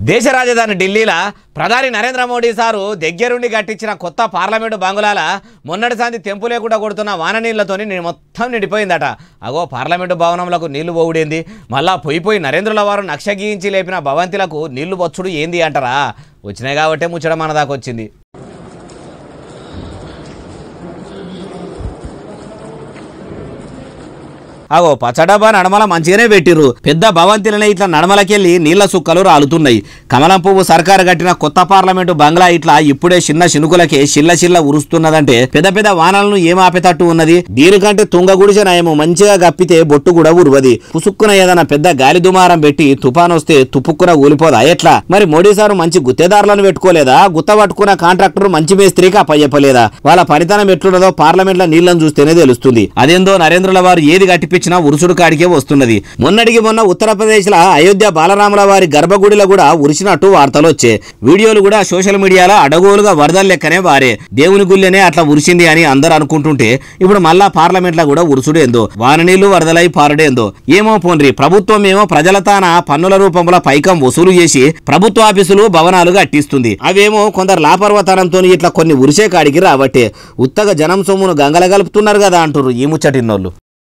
దేశ రాజధాని ఢిల్లీలో ప్రధాని నరేంద్ర మోడీ సారు దగ్గరుండి కట్టించిన కొత్త పార్లమెంటు బంగుళాల మొన్నటి సంది తెంపు లేకుండా కొడుతున్న వాన నీళ్లతోని మొత్తం నిండిపోయిందట. అగో పార్లమెంటు భవనంలకు నీళ్లు పోవుడేంది, మళ్ళా పోయి నరేంద్రుల వారు నక్ష గీయించి లేపిన భవంతిలకు నీళ్లు వచ్చుడు ఏంది అంటారా? వచ్చినాయి కాబట్టే ముచ్చట మన దాకా వచ్చింది. అగో పచ్చడబ్బా నడమల మంచిగానే పెట్టిర్రు. పెద్ద భవంతిలనే ఇట్లా నడమలకెళ్ళి నీళ్ల సుక్కలు రాలుతున్నాయి. కమలం పువ్వు సర్కారు కట్టిన కొత్త పార్లమెంటు బంగ్లా ఇట్లా ఇప్పుడే చిన్న చినుకులకే చిల్ల ఉరుస్తున్నదంటే పెద్ద పెద్ద వానలను ఏమాపేటట్టు ఉన్నది. దీనికంటే తుంగ గుడిసె నయము మంచిగా గప్పితే బొట్టు కూడా ఉరువది. పుసుక్కున ఏదైనా పెద్ద గాలి దుమారం పెట్టి తుఫాన్ వస్తే తుప్పుక్కున ఊలిపోదా ఎట్లా? మరి మోడీ సారు మంచి గుత్తేదారులను పెట్టుకోలేదా? గుత్త పట్టుకున్న కాంట్రాక్టర్ మంచి మేస్త్రికి అప్పయ్యప్పలేదా? వాళ్ళ పనితనం ఎట్లున్నదో పార్లమెంట్ లో నీళ్లను చూస్తేనే తెలుస్తుంది. అదేందో నరేంద్రుల వారు ఏది కట్టిపి ఉరుసుడు కాడికే వస్తున్నది. మొన్నటికి మొన్న ఉత్తరప్రదేశ్ లో అయోధ్య బాలరాముల వారి గర్భగుడిలో కూడా ఉరిసినట్టు వార్తలు వచ్చే వీడియోలు కూడా సోషల్ మీడియాలో అడగోలుగా వరదలు లెక్కనే వారే. దేవుని గుళ్ళనే అట్లా ఉరిసింది అని అందరు అనుకుంటుంటే ఇప్పుడు మళ్ళా పార్లమెంట్ లో కూడా ఉరుసుడు ఏందో, వాన నీళ్లు వరదలై పారడేందో ఏమో పోన్రి. ప్రభుత్వం ఏమో ప్రజల తాన పన్నుల రూపంలో పైకం వసూలు చేసి ప్రభుత్వ ఆఫీసులు భవనాలు కట్టిస్తుంది. అవేమో కొందరు లాపర్వతనంతో ఇట్లా కొన్ని ఉరిసే కాడికి రాబట్టే ఉత్తగా జనం సొమ్మును గంగల గలుపుతున్నారు కదా అంటారు ఈ ముచ్చటిన్నోళ్ళు.